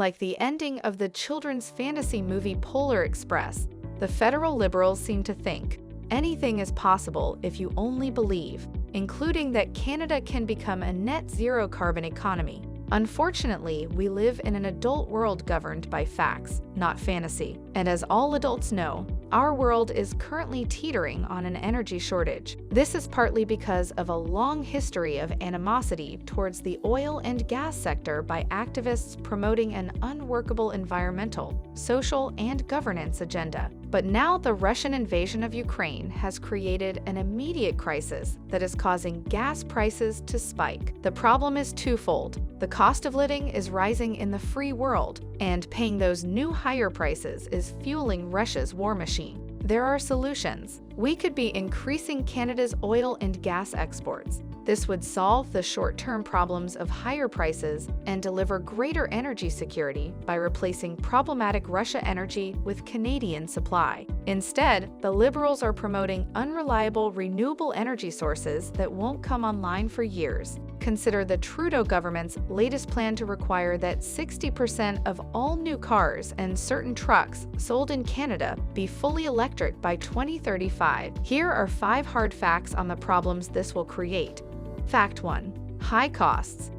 Like the ending of the children's fantasy movie Polar Express, the federal liberals seem to think anything is possible if you only believe, including that Canada can become a net-zero carbon economy. Unfortunately, we live in an adult world governed by facts, not fantasy. And as all adults know, our world is currently teetering on an energy shortage. This is partly because of a long history of animosity towards the oil and gas sector by activists promoting an unworkable environmental, social, and governance agenda. But now the Russian invasion of Ukraine has created an immediate crisis that is causing gas prices to spike. The problem is twofold. The cost of living is rising in the free world, and paying those new higher prices is fueling Russia's war machine. There are solutions. We could be increasing Canada's oil and gas exports. This would solve the short-term problems of higher prices and deliver greater energy security by replacing problematic Russia energy with Canadian supply. Instead, the Liberals are promoting unreliable renewable energy sources that won't come online for years. Consider the Trudeau government's latest plan to require that 60% of all new cars and certain trucks sold in Canada be fully electric by 2035. Here are 5 hard facts on the problems this will create. Fact 1. High costs.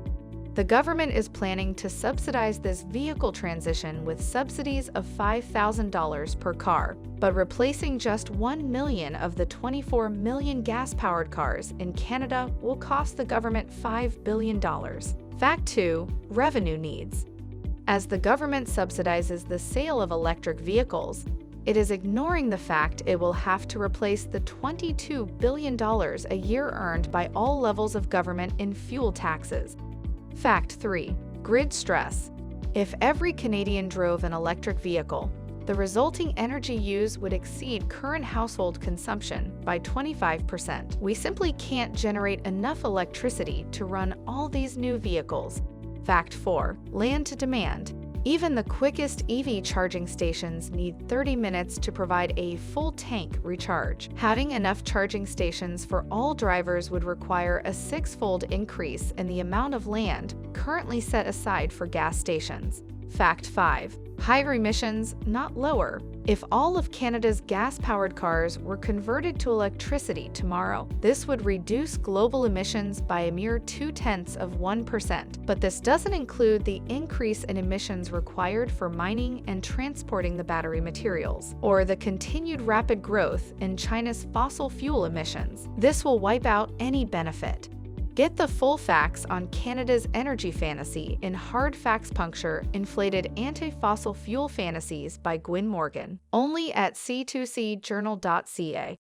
The government is planning to subsidize this vehicle transition with subsidies of $5,000 per car, but replacing just 1 million of the 24 million gas-powered cars in Canada will cost the government $5 billion. Fact 2. Revenue needs. As the government subsidizes the sale of electric vehicles, it is ignoring the fact it will have to replace the $22 billion a year earned by all levels of government in fuel taxes. Fact 3. Grid stress. If every Canadian drove an electric vehicle, the resulting energy use would exceed current household consumption by 25%. We simply can't generate enough electricity to run all these new vehicles. Fact 4. Land to demand. Even the quickest EV charging stations need 30 minutes to provide a full tank recharge. Having enough charging stations for all drivers would require a 6-fold increase in the amount of land currently set aside for gas stations. Fact 5. Higher emissions, not lower. If all of Canada's gas-powered cars were converted to electricity tomorrow, this would reduce global emissions by a mere 0.2%. But this doesn't include the increase in emissions required for mining and transporting the battery materials, or the continued rapid growth in China's fossil fuel emissions. This will wipe out any benefit. Get the full facts on Canada's energy fantasy in Hard Facts Puncture, Inflated Anti-Fossil Fuel Fantasies by Gwyn Morgan, only at c2cjournal.ca.